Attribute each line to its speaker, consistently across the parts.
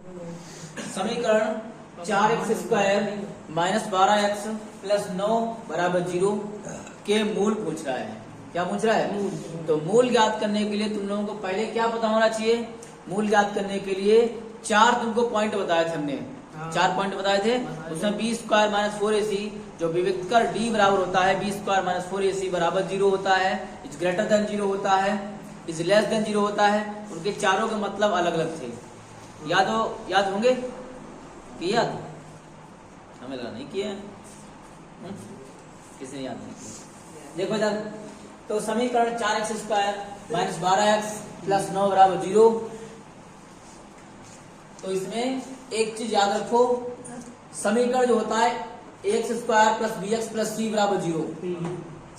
Speaker 1: समीकरण 4x² minus 12x plus 9 बराबर 0 के मूल पूछ रहा है। क्या पूछ रहा है? तो मूल ज्ञात करने के लिए तुम लोगों को पहले क्या पता होना चाहिए? मूल ज्ञात करने के लिए 4 तुमको पॉइंट बताए थे हमने। 4 पॉइंट बताए थे, उसमें b² माइनस 4ac जो विविक्त कर d बराबर होता है b² माइनस 4ac बराबर 0 होता है, इज ग्रेटर देन 0 होता है, इज लेस देन 0 होता है। उनके चारों के मतलब अलग अलग थे। याद होंगे कि याद? हमें लगा नहीं किए, किसी ने याद नहीं किया। देखो इधर, तो समीकरण 4x² माइनस 12x प्लस 9 बराबर 0। तो इसमें एक चीज याद रखो, समीकरण जो होता है ax² plus bx plus c बराबर 0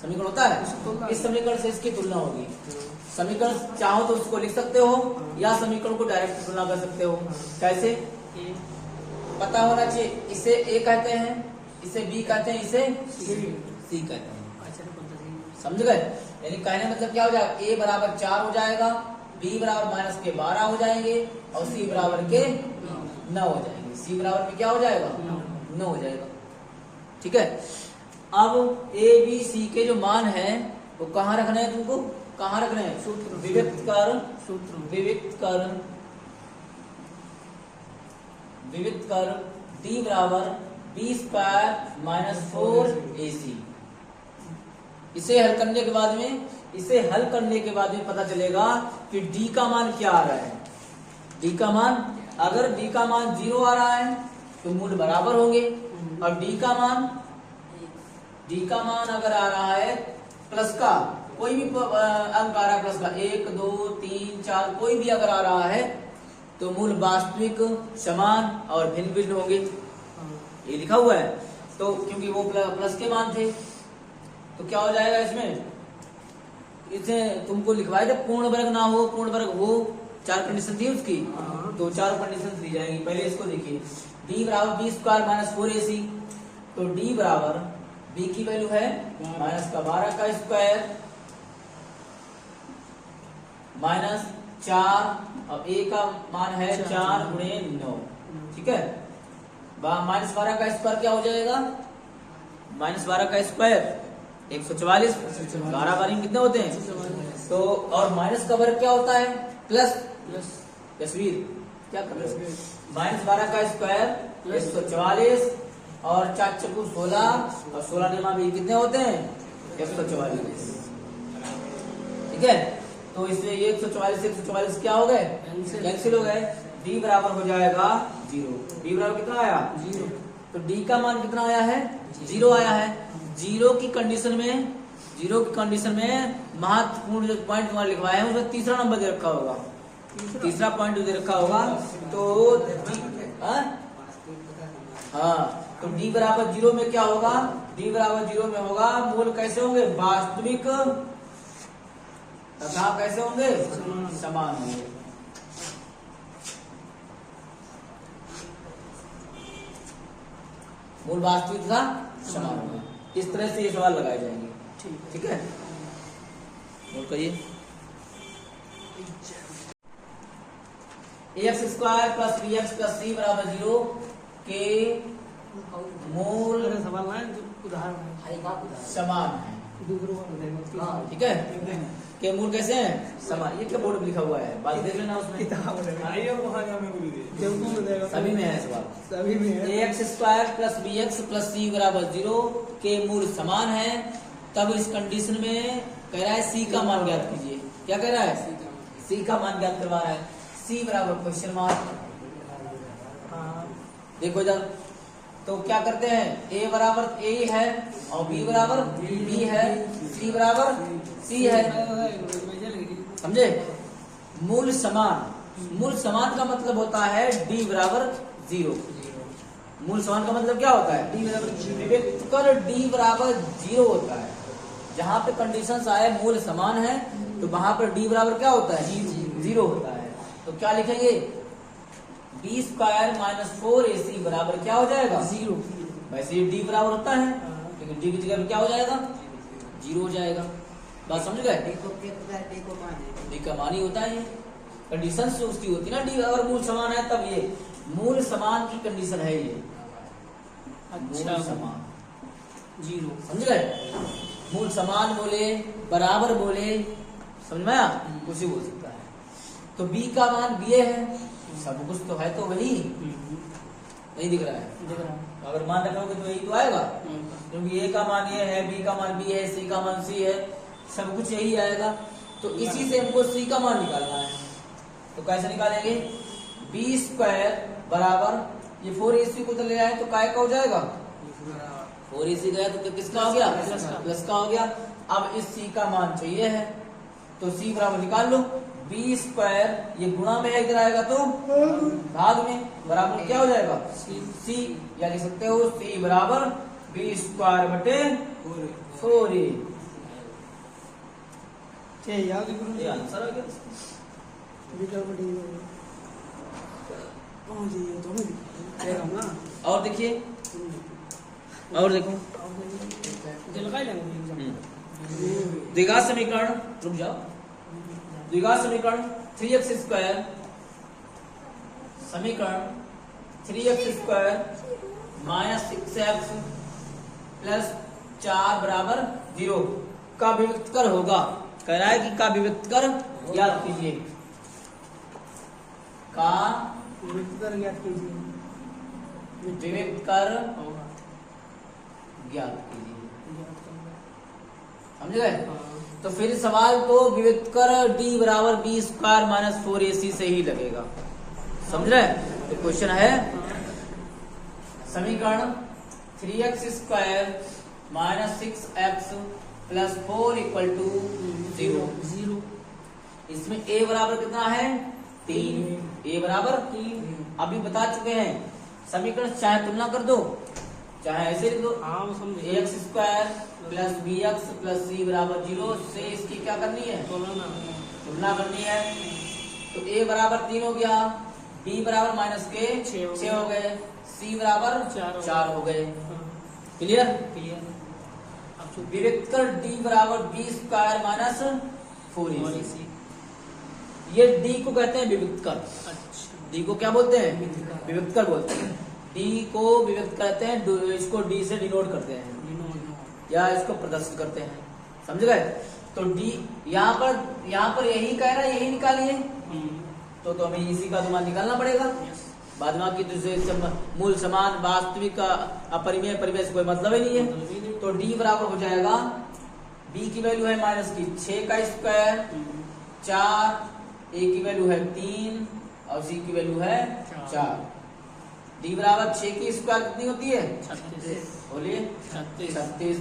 Speaker 1: समीकरण होता है। इस समीकरण से इसकी तुलना होगी। समीकरण चाहो तो उसको लिख सकते हो या समीकरण को डायरेक्ट तुलना कर सकते हो। कैसे? पता होना चाहिए, इसे a कहते हैं, इसे b कहते हैं, इसे c कहते हैं। समझ गए? यानी कहने मतलब क्या हो जाएगा, a बराबर 4 हो जाएगा, b बराबर माइनस के 12 हो जाएंगे और c बराबर के 9 हो जाएंगे। c बराबर में क्या हो जाएगा? 9 हो जाएगा। ठीक है। अब a b c के जो मान है वो कहाँ रखने हैं तुमको? कहाँ रखने हैं? सूत्र विविक्त कर d बराबर b² माइनस 4ac। इसे हल करने के बाद में पता चलेगा कि d का मान क्या आ रहा है। d का मान, अगर d का मान 0 आ रहा है तो मूल बराबर होंगे, और d का मान अगर आ रहा है प्लस का, कोई भी अंक आ रहा है प्लस का, 1 2 3 4 कोई भी अगर आ रहा है तो मूल वास्तविक, समान और भिन्न भिन्न होंगे। ये लिखा हुआ है। तो क्योंकि वो प्लस के मान थे तो क्या हो जाएगा इसमें? इसे तुमको लिखवाए थे पूर्ण वर्ग ना हो, पूर्ण वर्ग हो, 4 कंडीशन थी उसकी। तो 4 कंडीशन दी जाएगी। पहले इसको देखिए, d बराबर b² माइनस 4ac। तो d बराबर b की वैल्यू है माइनस का 12 का स्क्वायर माइनस 4 और a का मान है 4 गुणे 9। ठीक है। माइनस 12 का स्क्वायर क्या हो जाएगा? माइनस 12 का स्क्वायर 144। 12 बारी में कितने होते हैं? तो और माइनस का वर्ग क्या होता है? प्लस। तस्वीर क्या कर रहे हो? माइनस 12 का स्क्वायर 144 और 4 चक्कू 16 और 16 निमा भी कितने होते हैं? 144। ठीक है। तो इसमें 144 क्या हो गए? कैंसिल हो गए। d बराबर हो जाएगा 0। d बराबर कितना आया? 0। तो d का मान कितना आया है? 0 आया है। 0 की कंडीशन में महत्वपूर्ण जो पॉइंट तुम्हारे लिखवाए हैं उसमें तीसरा नंबर दे रखा होगा, तीसरा पॉइंट दे रखा होगा। तो तो d बराबर 0 में क्या होगा? d बराबर 0 में होगा मूल कैसे होंगे? वास्तविक तथा कैसे होंगे? समान होंगे। मूल वास्तविक तथा समान होंगे। इस तरह से ये सवाल लगाए जाएंगे। ठीक है। और कहिए, ax² plus bx plus c बराबर 0 के मूल समान है। ठीक है। के मूल कैसे हैं? समान। ये क्या बोर्ड में लिखा हुआ है? बात देख लेना उसमें, सभी में है सवाल। सभी में है। ax² plus bx plus c बराबर 0 के मूल समान है। तब इस कंडीशन में कह रहा है c का मान ज्ञात कीजिए। क्या कह रहा है? c का मान ज्ञात करवा रहा है। c बराबर क्वेश्चन मार्क। देखो इधर, तो क्या करते हैं? a बराबर a है और b बराबर b है, c बराबर c है। समझे? मूल समान का मतलब होता है d बराबर 0। मूल समान का मतलब क्या होता है? d बराबर 0। विविक्त कर d बराबर 0 होता है। जहां पे कंडीशंस आए मूल समान है तो वहां पर d बराबर क्या होता है? 0 होता है। तो क्या लिखेंगे? b² माइनस 4ac बराबर क्या हो जाएगा? 0। वैसे d बराबर होता है लेकिन d की जगह पे क्या हो जाएगा? 0 हो जाएगा। बात समझ गए? d का मान ही होता है। कंडीशन उसकी होती है ना, d अगर मूल समान है तब ये मूल समान की कंडीशन है ये।
Speaker 2: अच्छा
Speaker 1: मूल समान
Speaker 2: 0
Speaker 1: समझ गए, मूल समान बोले, बराबर बोले, समझ में आया, कुछ भी बोल सकता है। तो b का मान b है, सब कुछ तो है तो वही नहीं दिख रहा है।
Speaker 2: दिख रहा है।
Speaker 1: अगर मान रखोगे तो यही तो आएगा, क्योंकि a का मान ये है, b का मान b है, c का मान c है, सब कुछ यही आएगा। तो इसी से हमको c का मान निकालना है। तो कैसे निकालेंगे, b स्क्वायर बराबर ये 4ac को तो ले आए तो काय का हो जाएगा, 4ac गया तो किसका हो गया, प्लस का हो गया। अब इस c का मान चाहिए है, तो c बराबर निकाल लो, b स्क्वायर ये गुणा में है, इधर आएगा तो भाग में, बराबर क्या हो जाएगा c, या लिख सकते हो c बराबर b स्क्वायर बटे 4a।
Speaker 2: याद करो
Speaker 1: ये आंसर आ गया। और देखिए, और देखो द्विघात समीकरण, रुक जाओ, द्विघात समीकरण 3x स्क्वायर, समीकरण 3x square minus 6x plus 4 बराबर 0 का विभक्त कर होगा। कह रहा है कि का विभक्त कर याद कीजिए, का विभक्त कर ज्ञात कीजिए, समझ गए। तो फिर सवाल तो विभक्त कर d बराबर b स्क्वायर माइनस 4ac से ही लगेगा, समझ रहे। तो क्वेश्चन है समीकरण 3x square minus 6x plus 4 equal to 0। इसमें a बराबर कितना है 3, a बराबर 3 अभी बता चुके हैं। समीकरण चाहे तुलना कर दो, चाहे ऐसे लिख दो, ax square plus bx plus c बराबर 0 से इसकी क्या करनी है, तुलना करनी है। तो a बराबर 3 हो गया, b बराबर माइनस के 6 हो गए, c बराबर 4 हो गए। क्लियर, विभक्त कर d बराबर b स्क्वायर माइनस 4ac, ये d को कहते हैं विभक्त कर। d को क्या बोलते हैं, विभक्त कर बोलते हैं। d को विभक्त कहते हैं, इसको d से डिनोट करते हैं या इसको प्रदर्शित करते हैं, समझ गए। तो d यहाँ पर यही कह रहा है, यही निकालिए, तो हमें इसी का मान निकालना पड़ेगा। बाद में की दूसरे मूल समान वास्तविक अपरिमेय परिमेय से कोई मतलब ही नहीं है। तो d बराबर हो जाएगा, b की वैल्यू है माइनस की 6 का स्क्वायर 4, a की वैल्यू है 3 और c की वैल्यू है 4। d बराबर 6 की स्क्वायर कितनी होती है, बोलिए 36।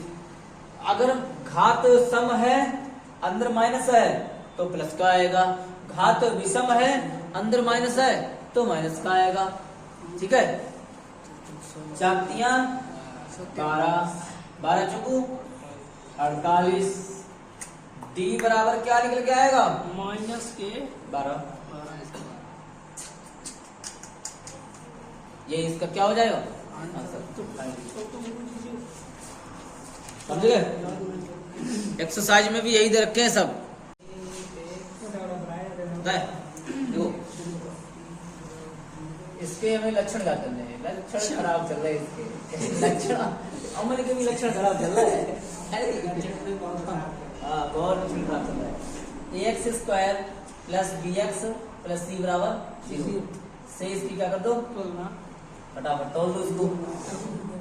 Speaker 1: अगर घात सम है अंदर माइनस है तो प्लस का आएगा, घात विषम है अंदर माइनस है तो माइनस का आएगा, ठीक है। चाकतियां 12 चुकू 48, d बराबर क्या निकल के आएगा
Speaker 2: माइनस के
Speaker 1: 12। ये इसका क्या हो जाएगा समझ गए। एक्सरसाइज में भी यही दे रखे हैं सब, देखो इसके हमें लक्षण क्या करने हैं, लक्षण खराब चल रहे हैं इसके लक्षण, अमन के भी लक्षण खराब चल रहा है, हाँ बहुत लक्षण खराब चल रहा है। ax square plus bx plus c बराबर 0 से इसकी क्या कर दो, फटाफट तोड़ दो इसको।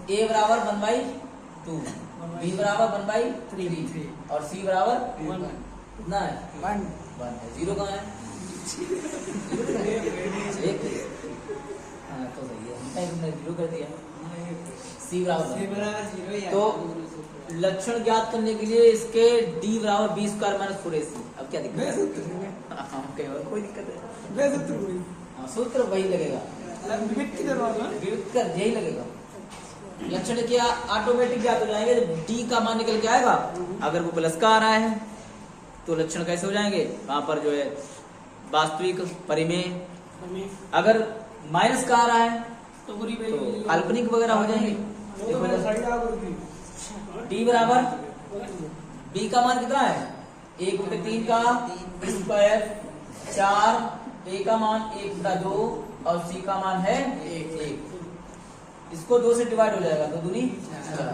Speaker 1: a बराबर 1/2, b बराबर 1/3 और c बराबर कितना है 1 है। 0 कहाँ है, हाँ तो सही है, हमने 0 कर दिया। c बराबर तो लक्षण ज्ञात करने के लिए इसके d बराबर b स्क्वायर माइनस 4ac। अब क्या दिक्कत है, कोई दिक्कत है, सूत्र वही लगेगा, विभक्त कर यही लगेगा। लक्षण क्या ऑटोमेटिक ज्ञात हो जाएंगे, d का मान निकल के आएगा। अगर वो प्लस का आ रहा है तो लक्षण कैसे हो जाएंगे, वहां पर जो है वास्तविक परिमेय, अगर माइनस का आ रहा है तो काल्पनिक वगैरह हो जाएंगे। d बराबर b का मान कितना है 1/3 का स्क्वायर 4 ए का मान 1/2 और सी का मान है 1। इसको 2 से डिवाइड हो जाएगा, 2 दूनी 4।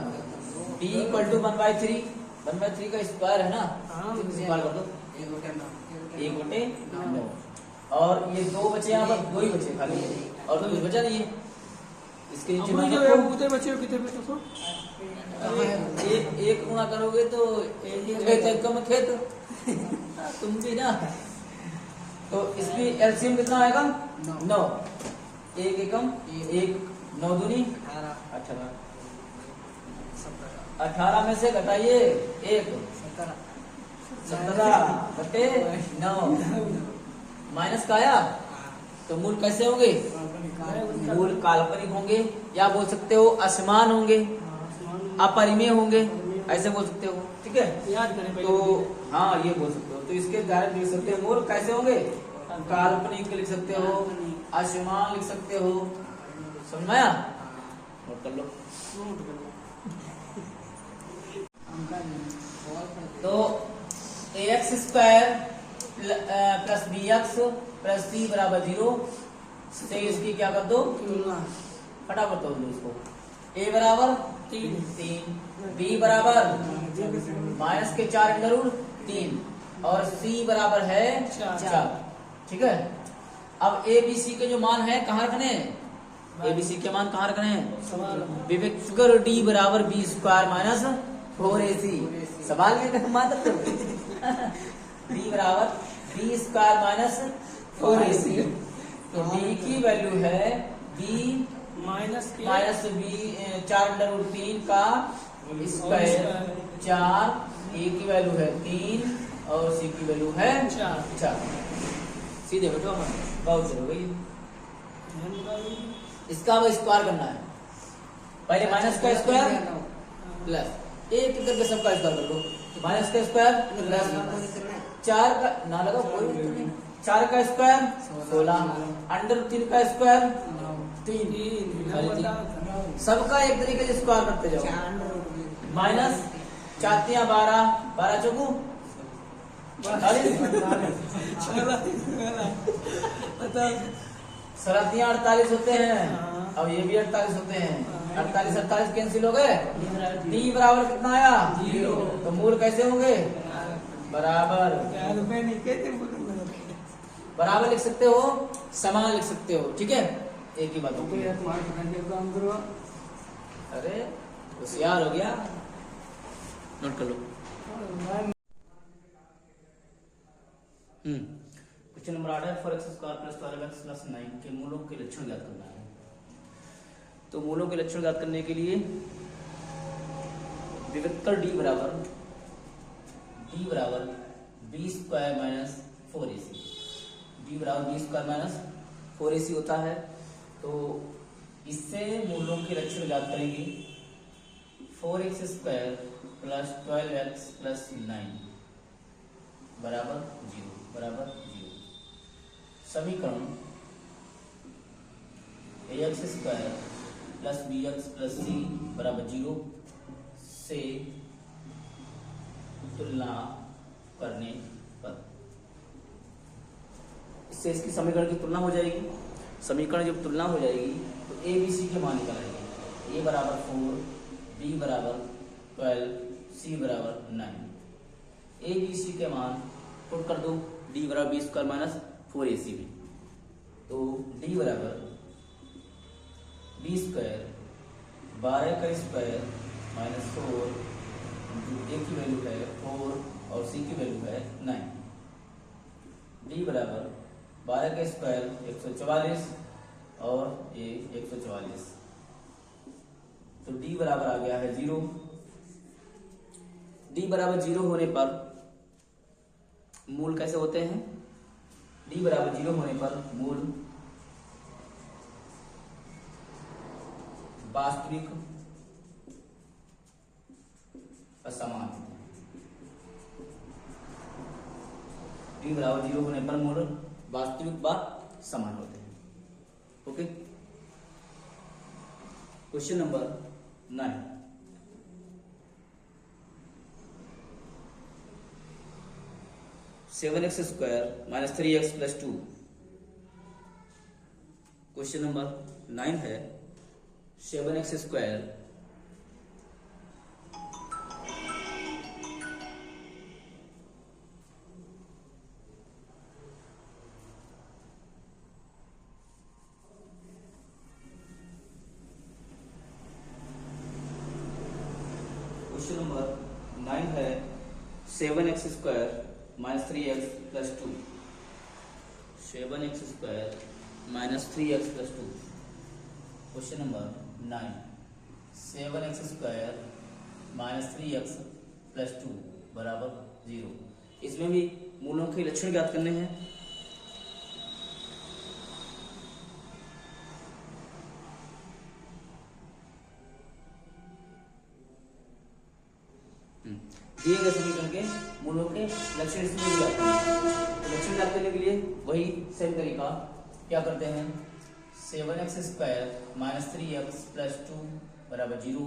Speaker 1: b इक्वल टू 1/3, 1/3 का स्क्वायर है ना,
Speaker 2: हाँ,
Speaker 1: तो स्क्वायर कर दो 1/9। और ये 2 बचे, यहाँ पर 2 ही बचे खाली, और कुछ बचा नहीं है। इसके नीचे मान रखो।
Speaker 2: उतने बच्चे कितने पे तो
Speaker 1: एक गुणा करोगे तो खेत कम खेत तुम भी ना। तो इसकी एलसीएम कितना आएगा? 9। 1 एकम 1, 9 दूनी 18। 18 में से घटाइए 1, 17/9 माइनस का आया। तो मूल कैसे होंगे? मूल काल्पनिक होंगे, या बोल सकते हो असमान होंगे, अपरिमेय होंगे, ऐसे बोल सकते हो। ठीक है,
Speaker 2: याद करें पहले।
Speaker 1: तो हाँ ये बोल सकते हो। तो इसके डायरेक्ट लिख सकते हो, मूल कैसे होंगे? काल्पनिक लिख सकते हो, असमान लिख सकते हो। समझ में आया? नोट कर लो। तो ax² plus bx plus c बराबर 0 से इसकी क्या कर दो? फटाफट तोड़ दो इसको। a बराबर 3, b बराबर माइनस के 4√3 और c बराबर है 4। ठीक है, अब a b c के जो मान है कहाँ रखने हैं? a b c के मान कहाँ रखने हैं? विभक्त कर d बराबर b² माइनस 4ac। सवाल में मान सकते हो d बराबर b² माइनस 4ac। तो b की वैल्यू है b माइनस b 4√3 का स्क्वायर 4, a की वैल्यू है 3 और c की वैल्यू है 4। सीधे बैठो, बहुत जरूर गई। इसका अब स्क्वायर करना है। पहले माइनस का स्क्वायर प्लस एक करके सबका स्क्वायर कर लो। माइनस का स्क्वायर प्लस 4 का ना लगाओ, कोई नहीं। 4 का स्क्वायर 16, √3 का स्क्वायर 3। सबका एक तरीके से स्क्वायर करते जाओ। माइनस 4 × 12, 12 चौकू 48, 48 होते हैं। अब ये भी 48 होते हैं। 48 कैंसिल हो गए। d बराबर कितना आया? 0। तो मूल कैसे होंगे? बराबर लिख सकते हो, समान लिख सकते हो। ठीक है, एक ही बात होगी। अरे होशियार हो गया, नोट कर लो। क्वेश्चन नंबर 8 है, 4x² + 12x + 9 के मूलों के लक्षण ज्ञात करना है। तो मूलों के लक्षण ज्ञात करने के लिए विभक्तर d बराबर b² माइनस 4ac। d बराबर b² माइनस 4ac होता है। तो इससे मूलों के लक्षण ज्ञात करेंगे। 4x² + 12x + 9 बराबर 0। समीकरण ax² + bx + c बराबर 0 से तुलना करने पर, इससे इसकी समीकरण की तुलना हो जाएगी। समीकरण जब तुलना हो जाएगी तो a b c के मान निकल आएंगे। a बराबर 4, b बराबर 12, c बराबर 9। a b c के मान पुट कर दो। d बराबर b² माइनस 4ac में, तो d बराबर b² 12 का स्क्वायर माइनस 4, a की वैल्यू है 4 और c की वैल्यू है 9। d बराबर 12 का स्क्वायर 144 और a 144। तो d बराबर आ गया है 0। d बराबर 0 होने पर मूल कैसे होते हैं? d बराबर 0 होने पर मूल वास्तविक असमान होते हैं। d बराबर 0 होने पर मूल वास्तविक व समान होते हैं। Okay, question number 9। 7x² - 3x + 2 question number 9 है 7x स्क्वायर क्वेश्चन नंबर 9 है 7x square minus 3x plus 2 7x square minus 3x plus 2 question number 9 7x square minus 3x plus 2 बराबर 0। इसमें भी मूलों के लक्षण ज्ञात करने हैं। दिए गए समीकरण के मूलों के लक्षण इसमें भी आते हैं। तो लक्षण ज्ञात करने के लिए वही सेम तरीका क्या करते हैं, 7x square minus 3x plus 2 बराबर 0।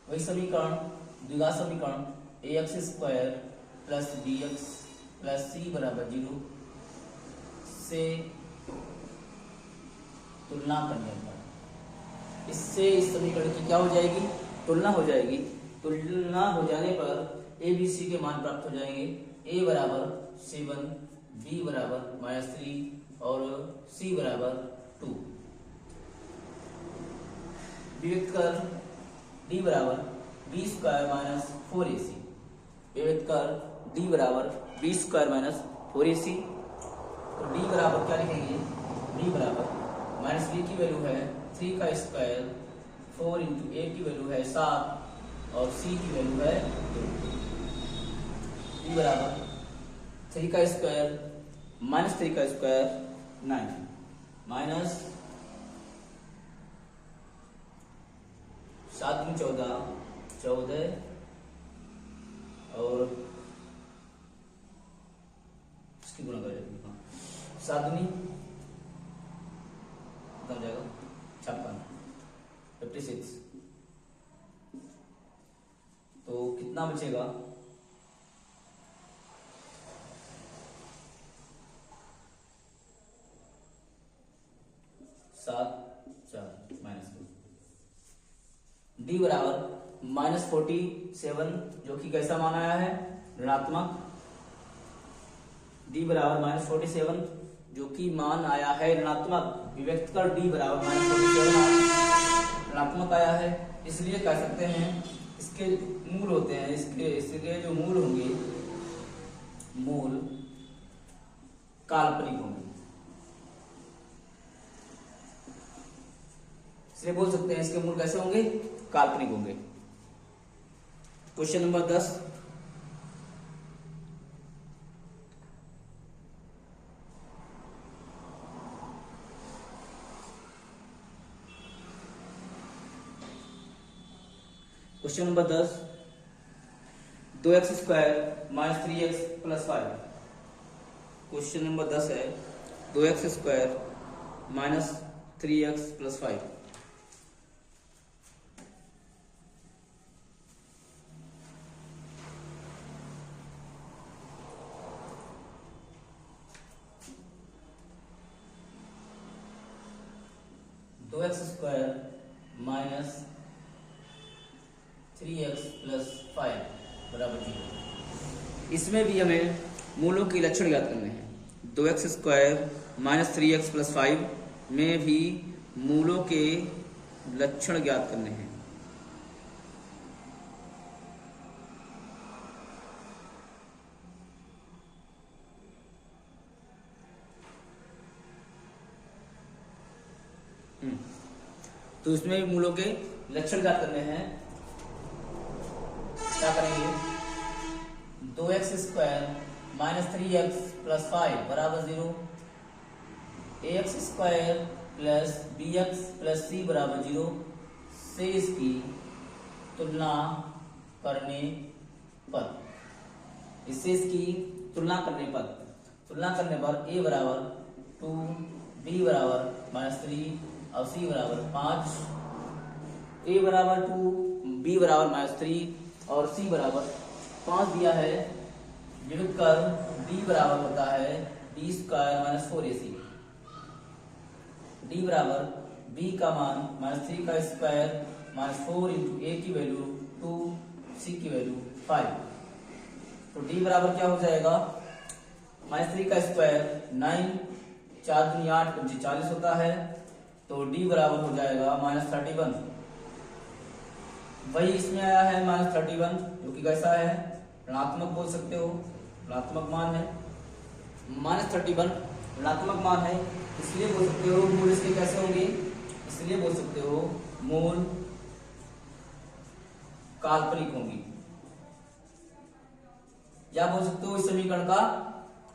Speaker 1: वही समीकरण द्विघात समीकरण ax square plus bx plus c बराबर 0 से तुलना करने पर इससे इस समीकरण की क्या हो जाएगी, तुलना हो जाएगी। तुलना हो जाने पर ए बी सी के मान प्राप्त हो जाएंगे। ए बराबर 7, बी बराबर -3 और सी बराबर 2। विभक्त कर डी बराबर बी स्क्वायर माइनस 4ac। विभक्त कर डी बराबर बी स्क्वायर माइनस 4ac। तो डी बराबर क्या लिखेंगे, डी बराबर माइनस बी की वैल्यू है 3 का स्क्वायर, 4 इंटू ए की वैल्यू है 7 और c की वैल्यू है 2। बराबर 3 का स्क्वायर माइनस 3 का स्क्वायर 9 माइनस 7 में 14 और इसकी गुणा कर 7 दूनी कितना हो जाएगा 56। तो कितना बचेगा, 7 4 माइनस 2। डी बराबर माइनस 47 जो कि कैसा मान आया है, ऋणात्मक। डी बराबर माइनस 47 जो कि मान आया है ऋणात्मक। विभक्त कर डी बराबर माइनस 47 ऋणात्मक आया है, इसलिए कह सकते हैं इसके मूल होते हैं, इसके जो मूल होंगे, मूल काल्पनिक होंगे। इसलिए बोल सकते हैं इसके मूल कैसे होंगे, काल्पनिक होंगे। Question number 10 question number 10 2x square minus 3x plus 5। Question number 10 है 2x square minus 3x plus 5। दो x square minus 3x plus 5 बराबर 0। इसमें भी हमें मूलों के लक्षण ज्ञात करने हैं। 2x square minus 3x plus 5 में भी मूलों के लक्षण ज्ञात करने हैं। तो इसमें भी मूलों के लक्षण ज्ञात करने हैं। क्या करेंगे, 2x square minus 3x plus 5 बराबर 0। ax square plus bx plus c बराबर 0 से इसकी तुलना करने पर, इससे इसकी तुलना करने पर a बराबर 2, b बराबर -3 और c बराबर 5। a बराबर 2, b बराबर -3 और c बराबर 5 दिया है। विभक्त कर d बराबर होता है b square minus 4ac। D बराबर बी का मान -3 का स्क्वायर -4 इंटू ए की वैल्यू 2, सी की वैल्यू 5। तो डी बराबर क्या हो जाएगा, -3 का स्क्वायर 9, 4 दूनी 8, 5 40 होता है। तो डी बराबर हो जाएगा -31। वही इसमें आया है -31, जो कि कैसा है, ऋणात्मक बोल सकते हो, ऋणात्मक मान है। -31 ऋणात्मक मान है, इसलिए बोल सकते हो मूल इसके कैसे होंगे, इसलिए बोल सकते हो मूल काल्पनिक होंगी, या बोल सकते हो इस समीकरण का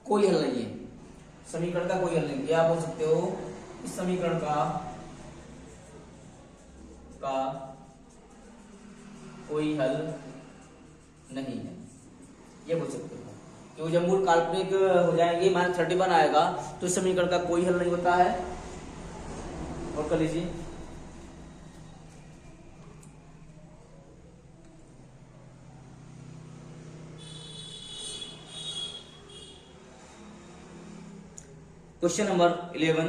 Speaker 1: कोई हल नहीं है, समीकरण का कोई हल नहीं है, या बोल सकते हो इस समीकरण का कोई हल नहीं है, ये बोल सकते हो। क्योंकि जब मूल काल्पनिक हो जाएंगे -31 आएगा तो इस समीकरण का कोई हल नहीं होता है। और कर लीजिए question number 11,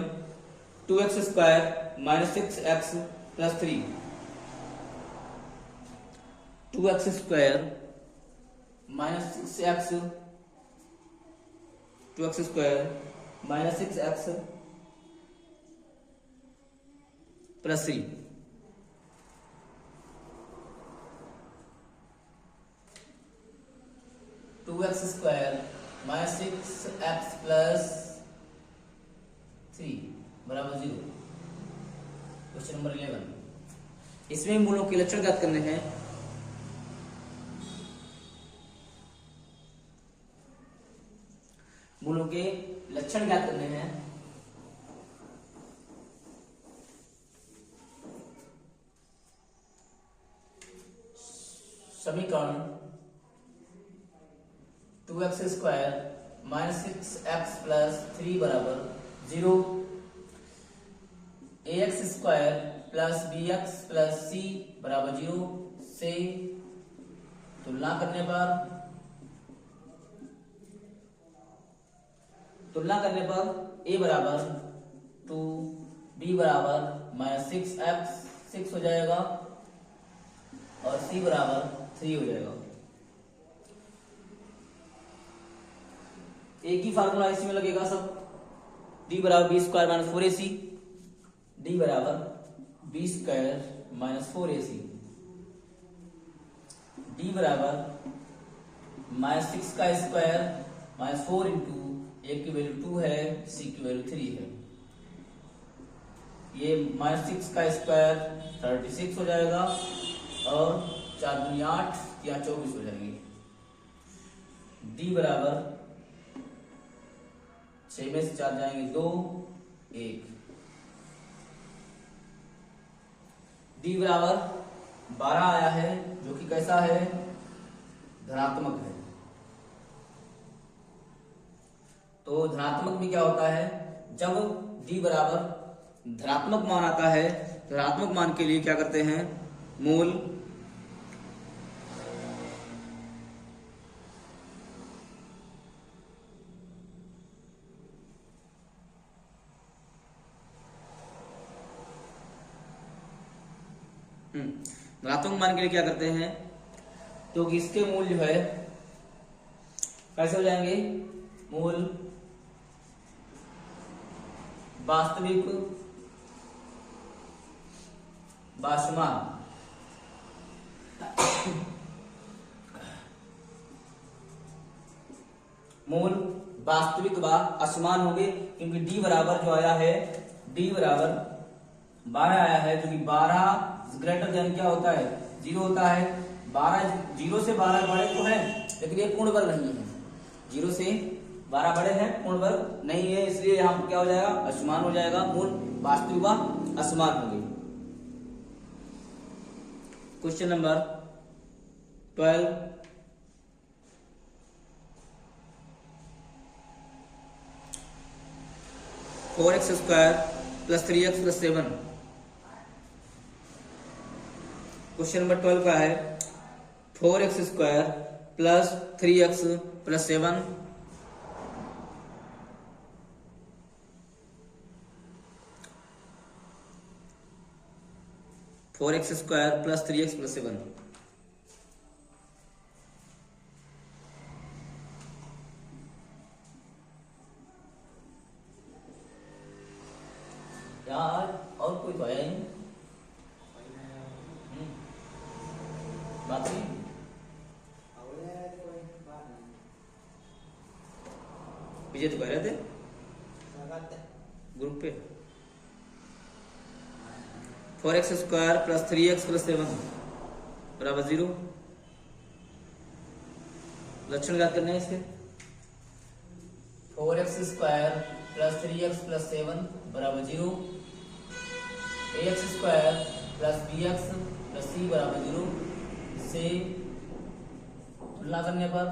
Speaker 1: 2x square -6x + 3, 2x square -6x, 2x square -6x + 3, 2x square -6x + 3 बराबर 0। क्वेश्चन नंबर 11, इसमें मूलों के लक्षण ज्ञात करने हैं। मूलों के लक्षण ज्ञात करने हैं। समीकरण 2x स्क्वायर -6x + 3 बराबर 0, ax स्क्वायर + bx + c बराबर 0 से तुलना करने पर a बराबर 2, b बराबर -6x 6 हो जाएगा और c बराबर 3 हो जाएगा। एक ही फार्मूला इसमें लगेगा सब। d बराबर b स्क्वायर -4ac, d बराबर b स्क्वायर -4ac, d बराबर -6 का स्क्वायर -4 इंटू a की वैल्यू 2 है, c की वैल्यू 3 है। ये -6 का स्क्वायर 36 हो जाएगा और 4 दूनी 8 या 24 हो जाएंगे। d बराबर 6 में से 4 जाएंगे 2, 1। d बराबर 12 आया है, जो कि कैसा है, धनात्मक है। तो धनात्मक में क्या होता है, जब d बराबर धनात्मक मान आता है, धनात्मक मान के लिए क्या करते हैं, मूल धनात्मक मान के लिए क्या करते हैं, तो इसके मूल जो है कैसे हो जाएंगे, मूल वास्तविक वासमान, मूल वास्तविक व असमान होंगे। क्योंकि d बराबर जो आया है, d बराबर 12 आया है, जो कि 12 ग्रेटर देन क्या होता है, 0 होता है। 12 0 से 12 बड़े तो है, लेकिन ये पूर्ण वर्ग नहीं है। 0 से 12 बड़े हैं, पूर्ण वर्ग नहीं है, इसलिए यहाँ क्या हो जाएगा, असमान हो जाएगा। मूल वास्तविक व असमान होंगे। Question number 12, 4x square + 3x + 7। Question number 12 का है 4x square + 3x + 7 + 4x square plus 3x plus 7। यार और कोई तो आया नहीं। बात नहीं। विजय तो कह रहे थे ग्रुप पे 4x square plus 3x plus 7 बराबर 0। लक्षण ज्ञात करने हैं इसके। 4x square plus 3x plus 7 बराबर 0। ax square plus bx plus c बराबर 0 से तुलना करने पर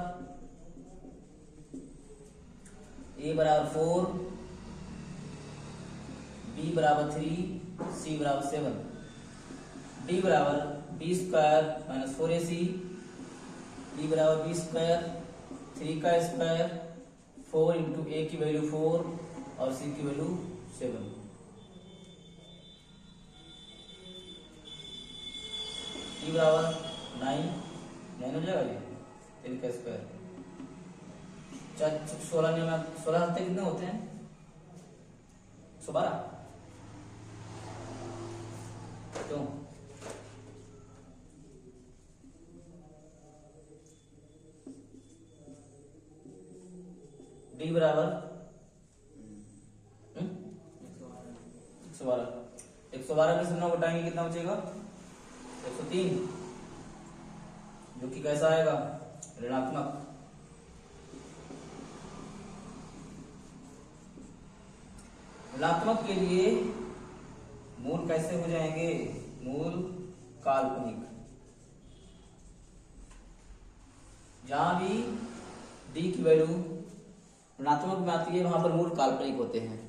Speaker 1: a बराबर 4, b बराबर 3, c बराबर 7, d बराबर b square minus 4ac, d बराबर b स्क्वायर 3 का स्क्वायर 4 इंटू a की वैल्यू 4 और c की वैल्यू 7। d बराबर 9 हो जाएगा ये 3 का स्क्वायर 16 हफ्ते कितने होते हैं 112। क्यों डी बराबर 112। 112 में से 9 घटाएंगे कितना बचेगा 103, जो कि कैसा आएगा ऋणात्मक। ऋणात्मक के लिए मूल कैसे हो जाएंगे, मूल काल्पनिक। जहां भी d की वैल्यू ऋणात्मक में आती है वहां पर मूल काल्पनिक होते हैं।